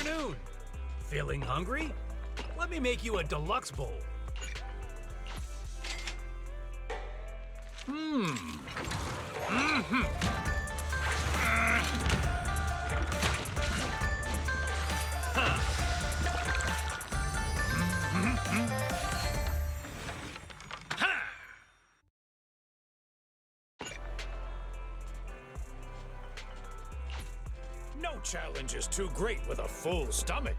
afternoon. Feeling hungry? Let me make you a deluxe bowl. No challenge is too great with a full stomach.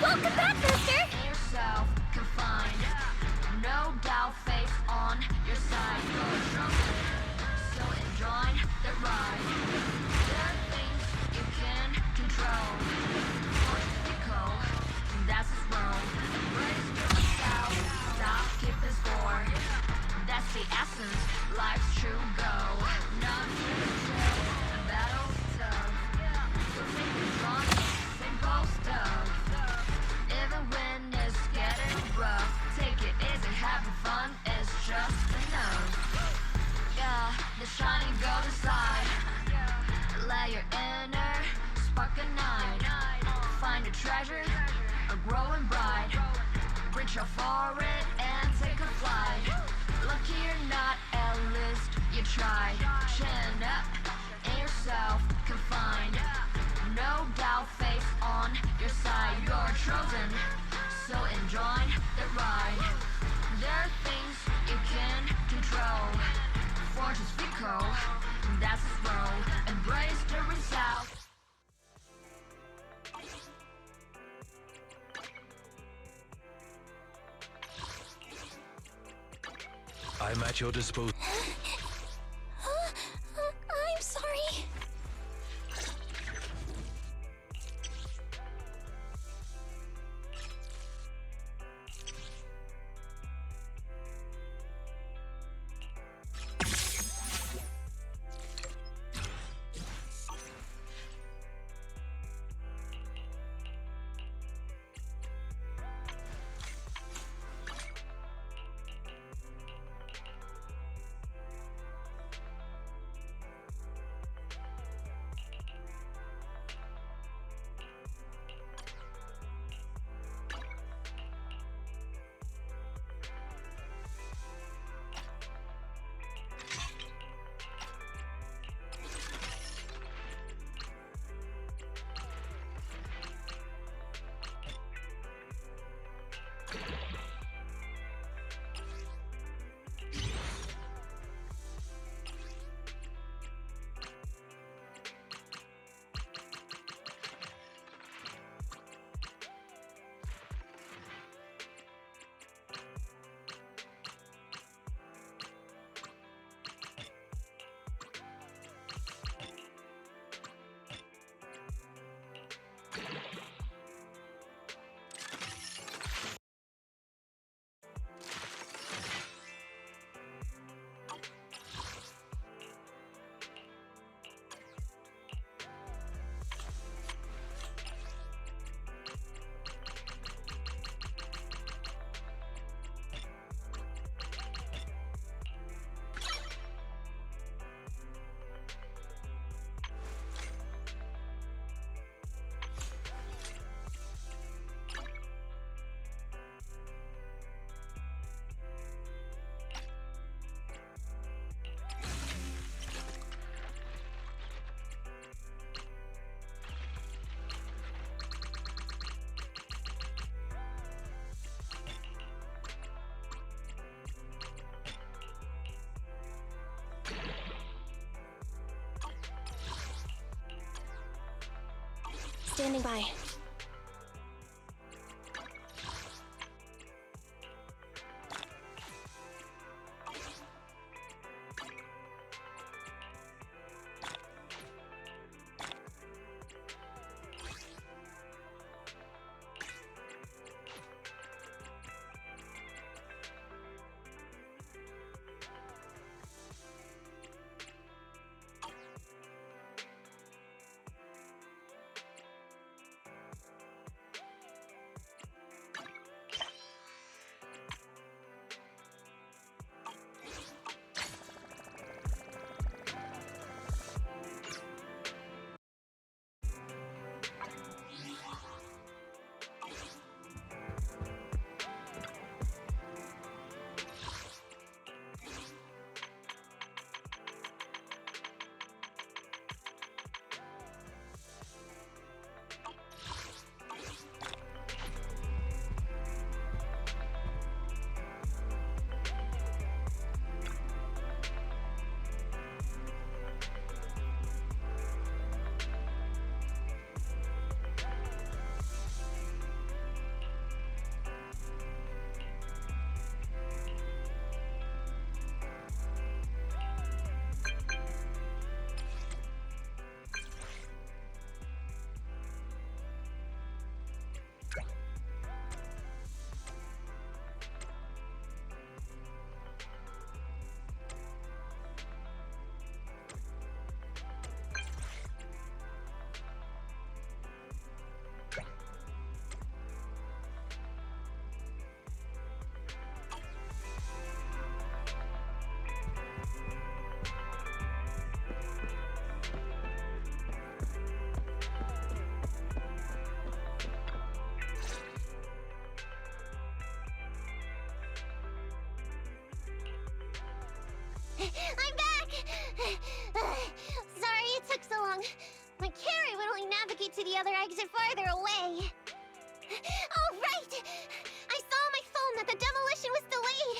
Welcome back, mister! Yourself confined. No doubt, face on your side. You're drunk, so enjoy the ride. There are things you can control. Echo, that's his role. Embrace yourself, stop keeping score. That's the essence, life's true goal. Not chill, the battle's tough. You'll take the drunk, simple stuff. Even when it's getting rough, take it easy, having fun is just enough. Yeah, the shining golden side. Let your inner spark ignite. Find a treasure, a growing bright. Reach out for it and take a flight. Lucky you're not, at least you tried. Chin up, in yourself confined. No doubt, face on your side. You're chosen, so enjoy the ride. There are things you can control. Fortune's fickle, that's his role. I'm at your disposal. I'm sorry. Standing by. I'm back! Sorry it took so long. My carry would only navigate to the other exit farther away. Oh, right! I saw on my phone that the demolition was delayed.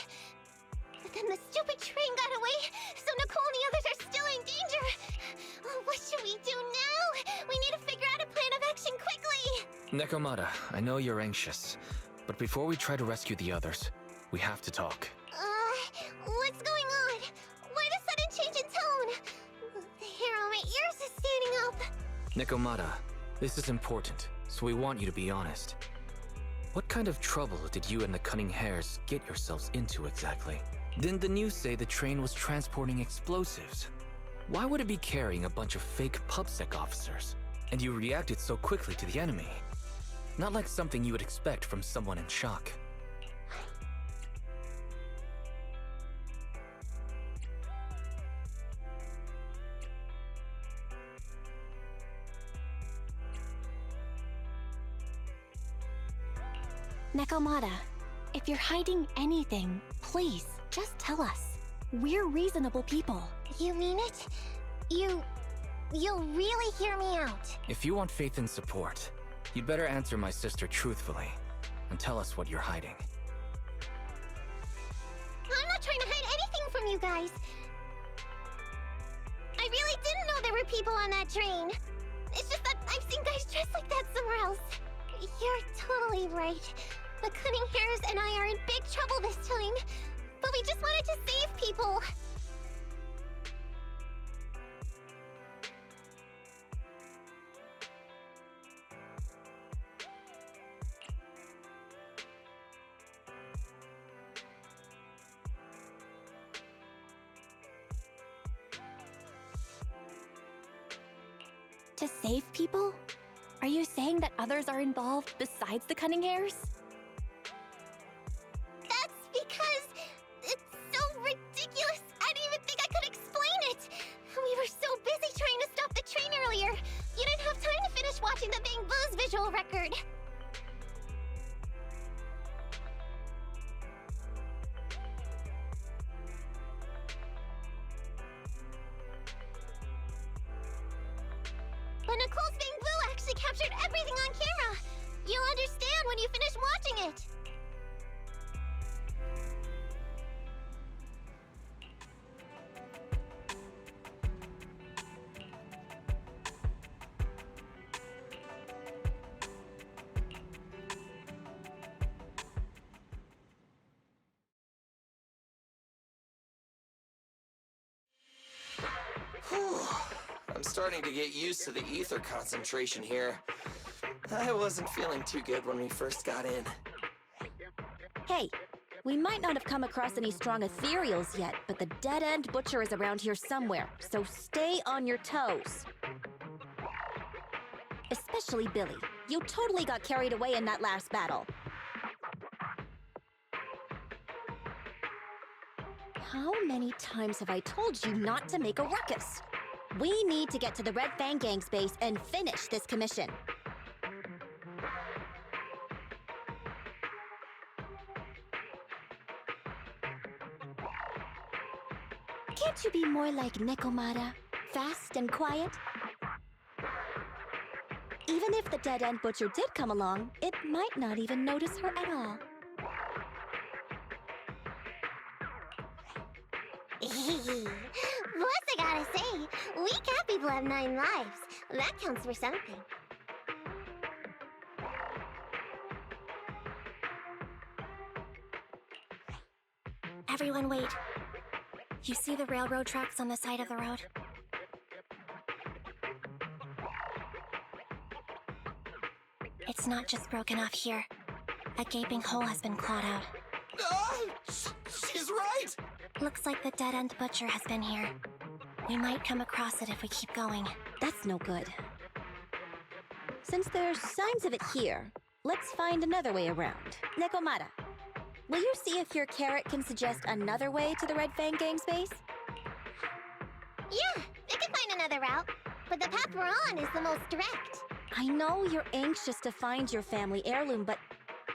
But then the stupid train got away, so Nicole and the others are still in danger. Oh, what should we do now? We need to figure out a plan of action quickly! Nekomata, I know you're anxious, but before we try to rescue the others, we have to talk. What's Nekomata, this is important, so we want you to be honest. What kind of trouble did you and the Cunning Hares get yourselves into exactly? Didn't the news say the train was transporting explosives? Why would it be carrying a bunch of fake PubSec officers? And you reacted so quickly to the enemy. Not like something you would expect from someone in shock. Nekomata, if you're hiding anything, please, just tell us. We're reasonable people. You mean it? You'll really hear me out. If you want faith and support, you'd better answer my sister truthfully and tell us what you're hiding. I'm not trying to hide anything from you guys. I really didn't know there were people on that train. It's just that I've seen guys dressed like that somewhere else. You're totally right. The Cunning Hares and I are in big trouble this time. But we just wanted to save people. To save people? Are you saying that others are involved besides the Cunning Hares? That's because it's so ridiculous. I didn't even think I could explain it. We were so busy trying to stop the train earlier. You didn't have time to finish watching the Bang Boo's visual record. But Nicole's Bang Boo actually captured everything on camera. You'll understand when you finish watching it. I'm starting to get used to the ether concentration here. I wasn't feeling too good when we first got in. Hey, we might not have come across any strong ethereals yet, but the dead-end butcher is around here somewhere, so stay on your toes. Especially Billy. You totally got carried away in that last battle. How many times have I told you not to make a ruckus? We need to get to the Red Fang Gang's base and finish this commission. Can't you be more like Nekomata? Fast and quiet? Even if the dead-end butcher did come along, it might not even notice her at all. Plus, I gotta say, we cat people have 9 lives. That counts for something. Everyone wait. You see the railroad tracks on the side of the road? It's not just broken off here. A gaping hole has been clawed out. She's right! Looks like the dead-end butcher has been here. We might come across it if we keep going. That's no good. Since there's signs of it here, let's find another way around. Nekomata, will you see if your carrot can suggest another way to the Red Fang Gang's base? Yeah, we can find another route. But the path we're on is the most direct. I know you're anxious to find your family heirloom, but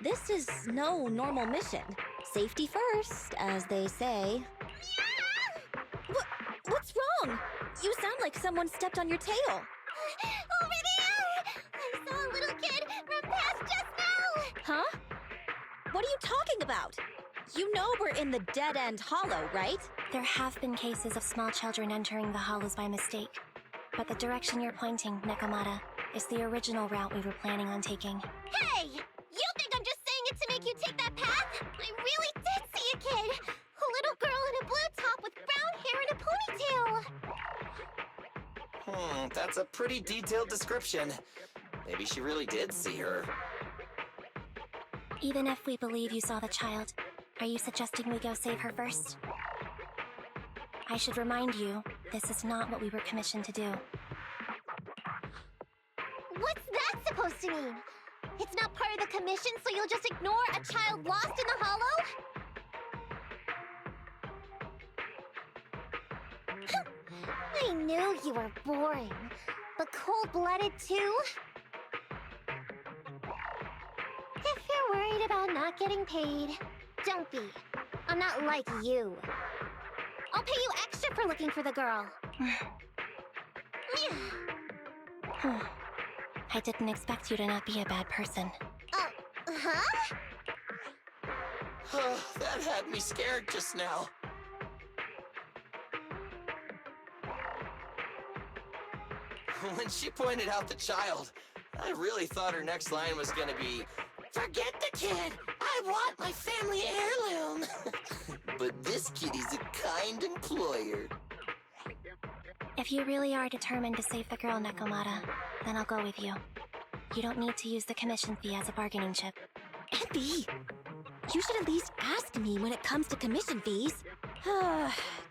this is no normal mission. Safety first, as they say. What's wrong? You sound like someone stepped on your tail. Over there! I saw a little kid run past just now! Huh? What are you talking about? You know we're in the dead-end hollow, right? There have been cases of small children entering the hollows by mistake. But the direction you're pointing, Nekomata, is the original route we were planning on taking. Hey! You think I'm just saying it to make you take that path? I really did see a kid! A little girl in a blue top with brown hair and a ponytail! That's a pretty detailed description. Maybe she really did see her. Even if we believe you saw the child, are you suggesting we go save her first? I should remind you, this is not what we were commissioned to do. What's that supposed to mean? It's not part of the commission, so you'll just ignore a child lost in the hollow? I knew you were boring, but cold-blooded too? If you're worried about not getting paid, don't be. I'm not like you. I'll pay you extra for looking for the girl. I didn't expect you to not be a bad person. Huh? That had me scared just now. When she pointed out the child, I really thought her next line was gonna be, "Forget the kid! I want my family heirloom!" But this kitty's a kind employer. If you really are determined to save the girl, Nekomata, then I'll go with you. You don't need to use the commission fee as a bargaining chip. Epi, you should at least ask me when it comes to commission fees.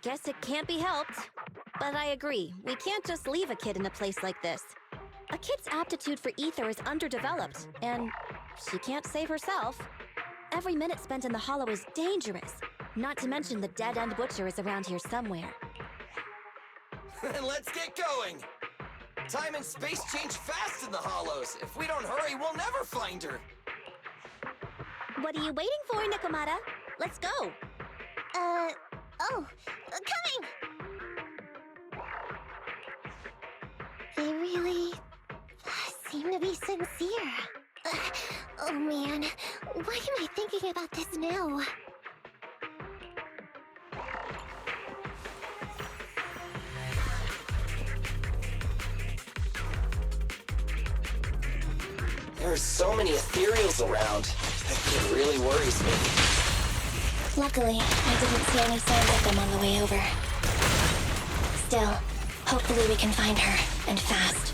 Guess it can't be helped. But I agree, we can't just leave a kid in a place like this. A kid's aptitude for ether is underdeveloped, and she can't save herself. Every minute spent in the hollow is dangerous, not to mention the dead-end butcher is around here somewhere. Then let's get going! Time and space change fast in the hollows. If we don't hurry, we'll never find her. What are you waiting for, Nekomata? Let's go! Coming! They really seem to be sincere. Oh man, why am I thinking about this now? There are so many ethereals around. It really worries me. Luckily, I didn't see any signs of them on the way over. Still, hopefully we can find her, and fast.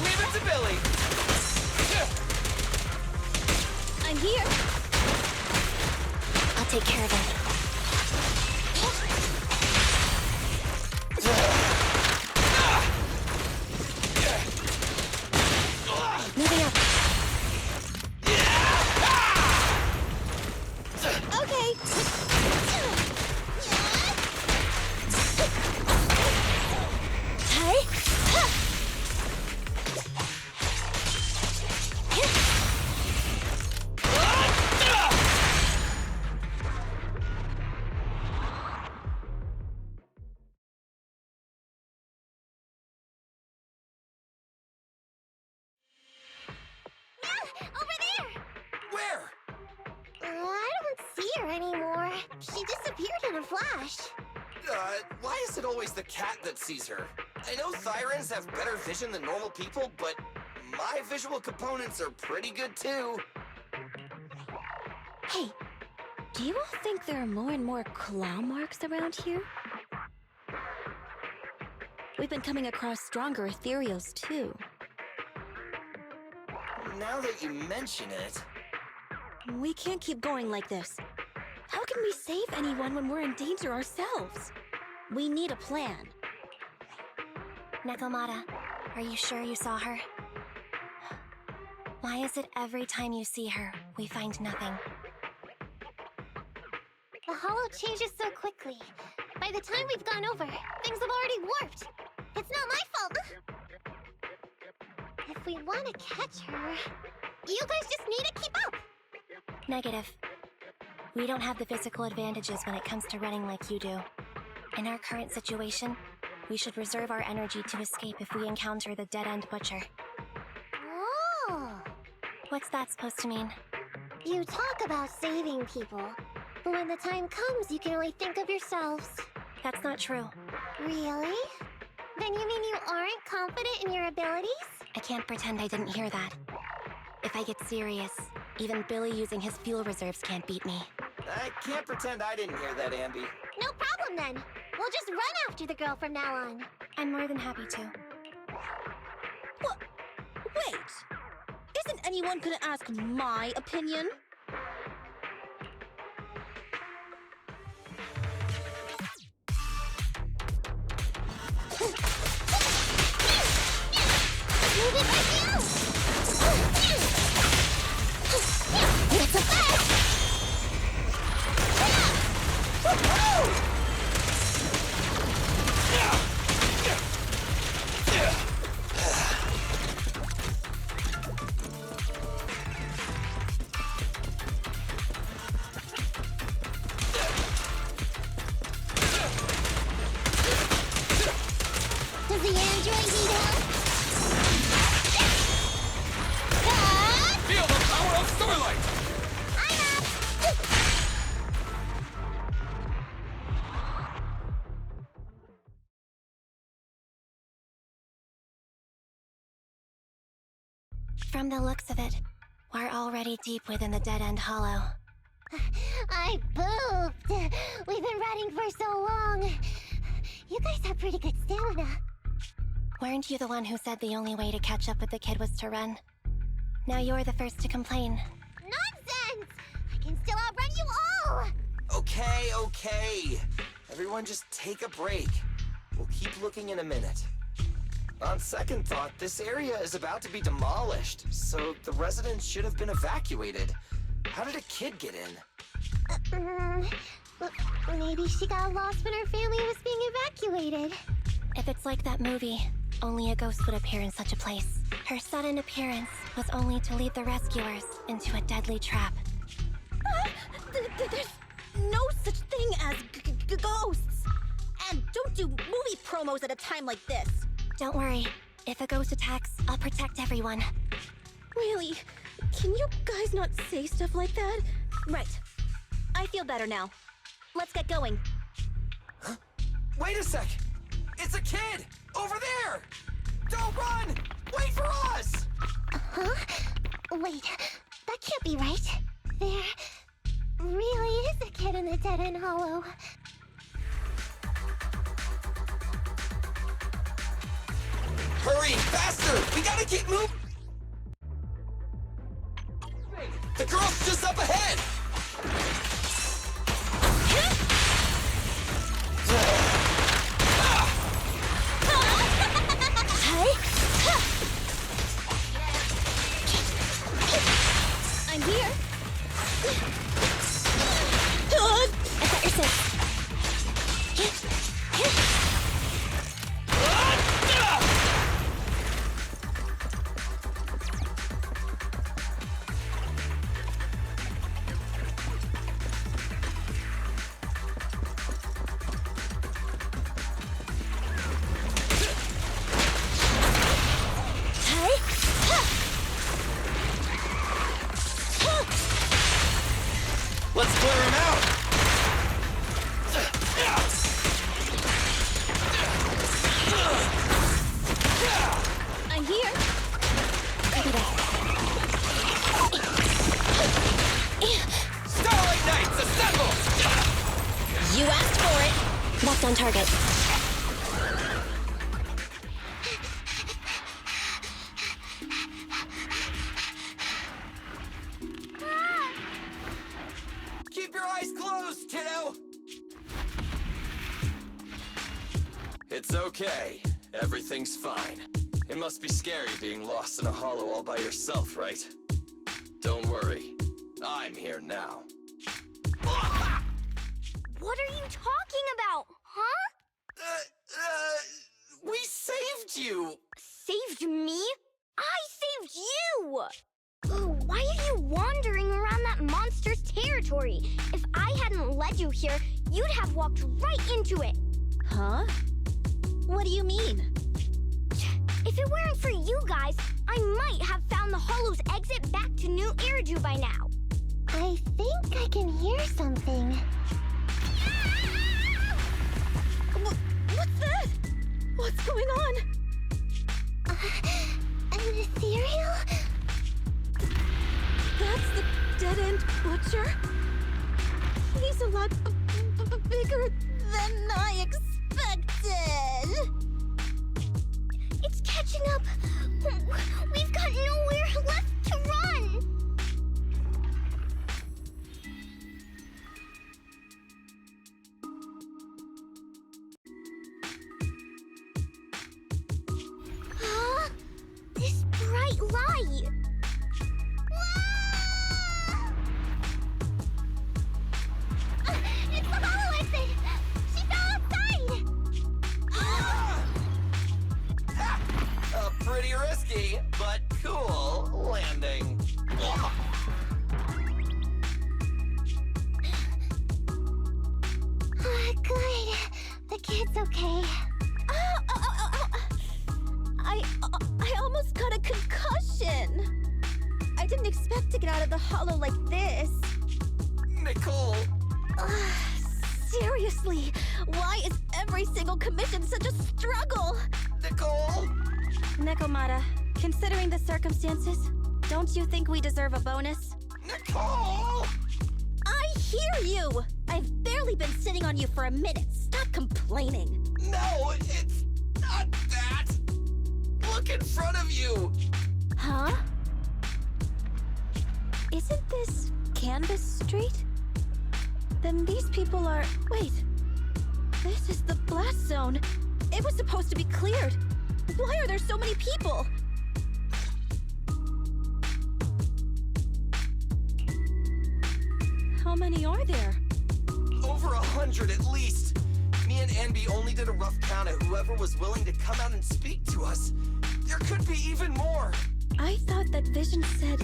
Leave it to Billy! I'm here! I'll take care of him. Moving up. Okay! Hey! Over there! Where? I don't see her anymore. She disappeared in a flash. Why is it always the cat that sees her? I know Thyrans have better vision than normal people, but my visual components are pretty good too. Hey, do you all think there are more and more claw marks around here? We've been coming across stronger ethereals too. Now that you mention it... We can't keep going like this. How can we save anyone when we're in danger ourselves? We need a plan. Nekomata, are you sure you saw her? Why is it every time you see her, we find nothing? The hollow changes so quickly. By the time we've gone over, things have already warped. It's not my fault. If we want to catch her, you guys just need to keep up. Negative. We don't have the physical advantages when it comes to running like you do. In our current situation, we should reserve our energy to escape if we encounter the dead-end butcher. Oh. What's that supposed to mean? You talk about saving people, but when the time comes, you can only think of yourselves. That's not true. Really? Then you mean you aren't confident in your abilities? I can't pretend I didn't hear that. If I get serious, even Billy using his fuel reserves can't beat me. I can't pretend I didn't hear that, Ambi. No problem then. We'll just run after the girl from now on. I'm more than happy to. What? Wait! Isn't anyone gonna ask my opinion? Move it right now! It's a fast! Does the android need help? Feel the power of Starlight! I'm up! From the looks of it, we're already deep within the dead-end hollow. I pooped! We've been running for so long. You guys have pretty good stamina. Weren't you the one who said the only way to catch up with the kid was to run? Now you're the first to complain. Nonsense! I can still outrun you all! Okay. Everyone just take a break. We'll keep looking in a minute. On second thought, this area is about to be demolished, so the residents should have been evacuated. How did a kid get in? Maybe she got lost when her family was being evacuated. If it's like that movie, only a ghost would appear in such a place. Her sudden appearance was only to lead the rescuers into a deadly trap. There's no such thing as ghosts! And don't do movie promos at a time like this! Don't worry. If a ghost attacks, I'll protect everyone. Really? Can you guys not say stuff like that? Right. I feel better now. Let's get going. Huh? Wait a sec! It's a kid! Over there! Don't run! Wait for us! Huh? Wait, that can't be right. There really is a kid in the dead-end hollow. Hurry! Faster! We gotta keep moving! The girl's just up ahead! I'm here. I thought you're safe. Let's clear him out! I'm here. Starlight Knights, assemble! You asked for it. Locked on target. Keep your eyes closed, kiddo! It's okay. Everything's fine. It must be scary being lost in a hollow all by yourself, right? Don't worry. I'm here now. What are you talking about, huh? We saved you! Saved me? I saved you! Why are you wandering around that monster's territory? If I hadn't led you here, you'd have walked right into it. Huh? What do you mean? If it weren't for you guys, I might have found the Hollow's exit back to New Eridu by now. I think I can hear something. going on? An ethereal? That's the dead-end butcher? He's a lot bigger than I expected. It's catching up. We've got nowhere left to run. Huh? This bright light. Ah! It's the hollow exit. She fell outside. Pretty risky, but cool landing. Good. The kid's okay. I almost got a concussion. I didn't expect to get out of the hollow like this. Nicole! Seriously, why is every single commission such a struggle? Nicole! Nekomata, considering the circumstances, don't you think we deserve a bonus? Nicole! I hear you! I've barely been sitting on you for a minute. Stop complaining. No, it's not that! Look in front of you! Huh? Isn't this Canvas Street? Then these people are... Wait. This is the blast zone. It was supposed to be cleared. Why are there so many people? How many are there? Over 100 at least. Me and Anby only did a rough count of whoever was willing to come out and speak to us. There could be even more. I thought that Vision said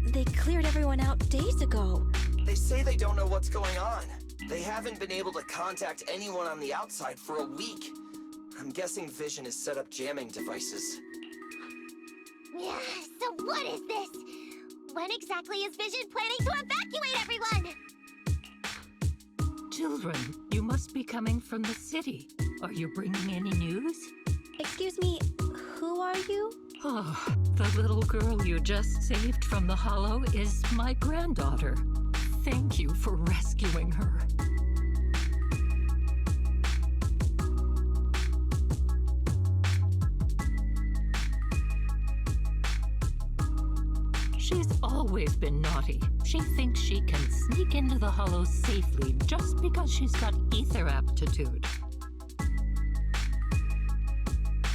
they cleared everyone out days ago. They say they don't know what's going on. They haven't been able to contact anyone on the outside for a week. I'm guessing Vision has set up jamming devices. Yeah, so what is this? When exactly is Vision planning to evacuate everyone? Children, you must be coming from the city. Are you bringing any news? Excuse me, who are you? Oh, the little girl you just saved from the hollow is my granddaughter. Thank you for rescuing her. She's always been naughty. She thinks she can sneak into the hollow safely just because she's got ether aptitude.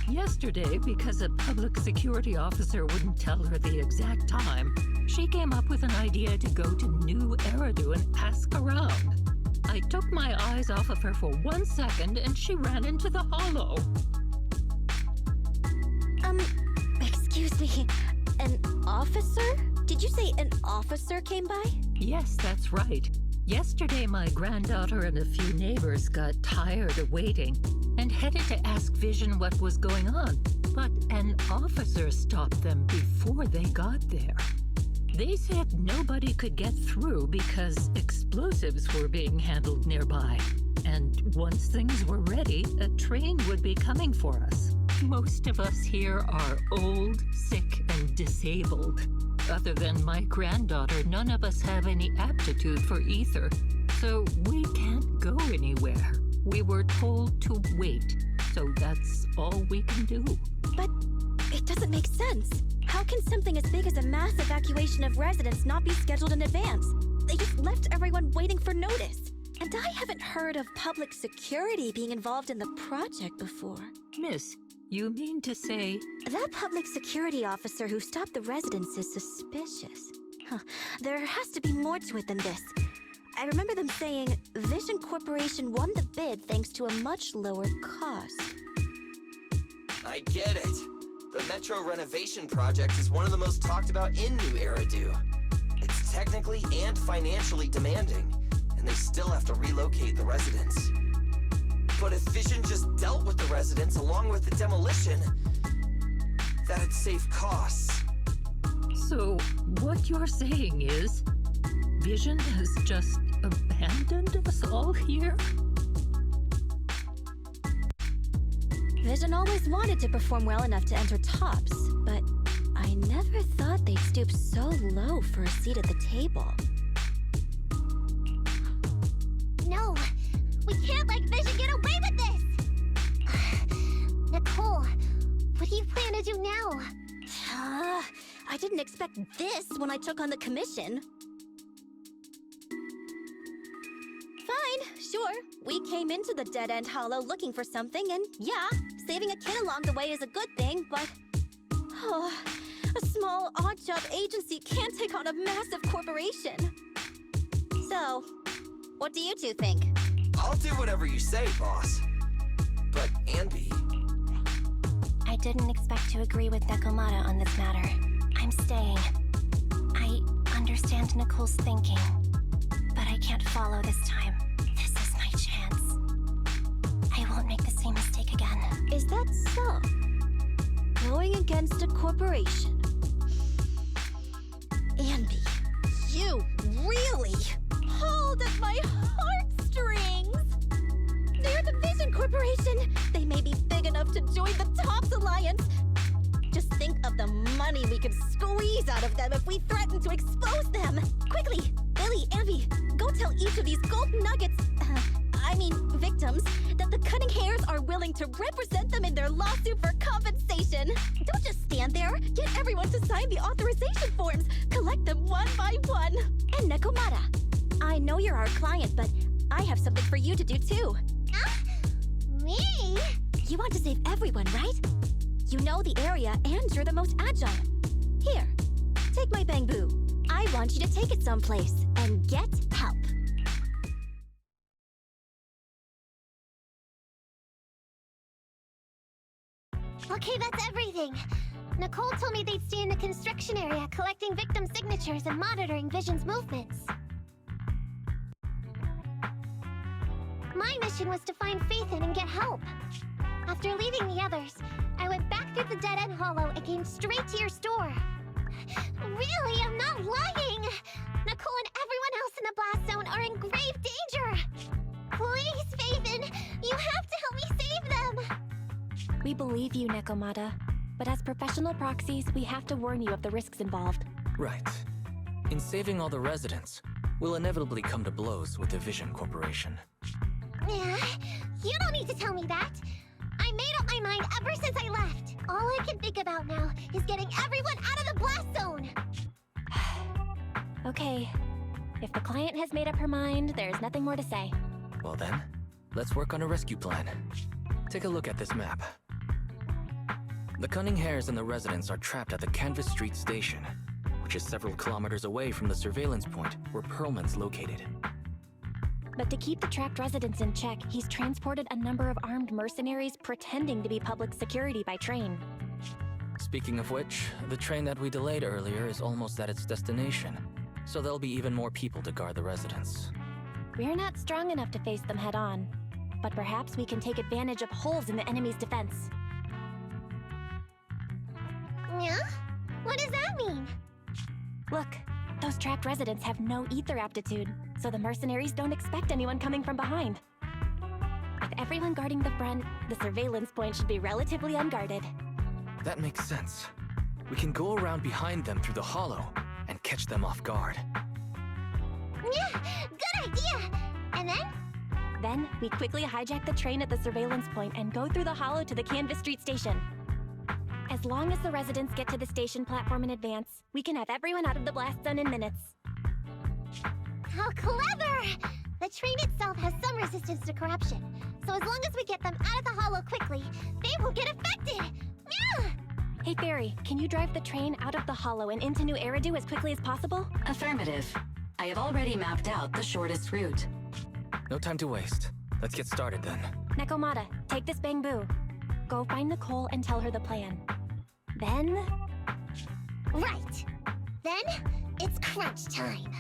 Yesterday, because a public security officer wouldn't tell her the exact time, she came up with an idea to go to New Eridu and ask around. I took my eyes off of her for 1 second and she ran into the hollow. Excuse me, an officer? Did you say an officer came by? Yes, that's right. Yesterday, my granddaughter and a few neighbors got tired of waiting and headed to ask Vision what was going on, but an officer stopped them before they got there. They said nobody could get through because explosives were being handled nearby, and once things were ready, a train would be coming for us. Most of us here are old, sick, and disabled. Other than my granddaughter, none of us have any aptitude for ether, so we can't go anywhere. We were told to wait, so that's all we can do. But it doesn't make sense. How can something as big as a mass evacuation of residents not be scheduled in advance? They just left everyone waiting for notice. And I haven't heard of public security being involved in the project before. Miss, you mean to say... That public security officer who stopped the residents is suspicious. There has to be more to it than this. I remember them saying Vision Corporation won the bid thanks to a much lower cost. I get it. The Metro renovation project is one of the most talked about in New Eridu. It's technically and financially demanding, and they still have to relocate the residents. But if Vision just dealt with the residents along with the demolition, that'd save costs. So, what you're saying is, Vision has just abandoned us all here? Vision always wanted to perform well enough to enter tops, but I never thought they'd stoop so low for a seat at the table. No, we can't let Vision get away with this! Nicole, what do you plan to do now? I didn't expect this when I took on the commission. Fine, sure. We came into the Dead-End Hollow looking for something, and yeah, saving a kid along the way is a good thing, but... Oh, a small, odd-job agency can't take on a massive corporation. So, what do you two think? I'll do whatever you say, boss. But, Anby... I didn't expect to agree with Nekomata on this matter. I'm staying. I understand Nicole's thinking, but I can't follow this time. This is my chance. I won't make the same mistake again. Is that so? Going against a corporation? Anby, you really pulled at my heartstrings! They're the Vision Corporation! They may be big enough to join the TOPS Alliance! Just think of the money we could squeeze out of them if we threaten to expose them! Quickly! Billy, Anby, go tell each of these gold nuggets, victims, that the Cunning Hairs are willing to represent them in their lawsuit for compensation! Don't just stand there! Get everyone to sign the authorization forms! Collect them one by one! And Nekomata, I know you're our client, but I have something for you to do too. Me? You want to save everyone, right? You know the area, and you're the most agile. Here, take my bamboo. I want you to take it someplace, and get help. Okay, that's everything. Nicole told me they'd stay in the construction area, collecting victim signatures and monitoring Vision's movements. My mission was to find Faithin and get help. After leaving the others, I went back through the Dead-End Hollow and came straight to your store. Really, I'm not lying! Nicole and everyone else in the blast zone are in grave danger! Please, Faithin, you have to help me save them! We believe you, Nekomata. But as professional proxies, we have to warn you of the risks involved. Right. In saving all the residents, we'll inevitably come to blows with the Vision Corporation. Yeah, you don't need to tell me that. I made up my mind ever since I left. All I can think about now is getting everyone out of the blast zone. Okay. If the client has made up her mind, there's nothing more to say. Well then, let's work on a rescue plan. Take a look at this map. The Cunning Hairs and the residents are trapped at the Canvas Street station, which is several kilometers away from the surveillance point where Perlman's located. But to keep the trapped residents in check, he's transported a number of armed mercenaries pretending to be public security by train. Speaking of which, the train that we delayed earlier is almost at its destination, so there'll be even more people to guard the residents. We're not strong enough to face them head-on, but perhaps we can take advantage of holes in the enemy's defense. Yeah? What does that mean? Look, those trapped residents have no ether aptitude, so the mercenaries don't expect anyone coming from behind. With everyone guarding the front, the surveillance point should be relatively unguarded. That makes sense. We can go around behind them through the hollow and catch them off guard. Yeah, good idea! And then? Then, we quickly hijack the train at the surveillance point and go through the hollow to the Canvas Street station. As long as the residents get to the station platform in advance, we can have everyone out of the blast zone in minutes. How clever! The train itself has some resistance to corruption, so as long as we get them out of the hollow quickly, they won't get affected! Yeah! Hey Fairy, can you drive the train out of the hollow and into New Eridu as quickly as possible? Affirmative. I have already mapped out the shortest route. No time to waste. Let's get started then. Nekomata, take this bamboo. Go find Nicole and tell her the plan. Then... Right! Then, it's crunch time.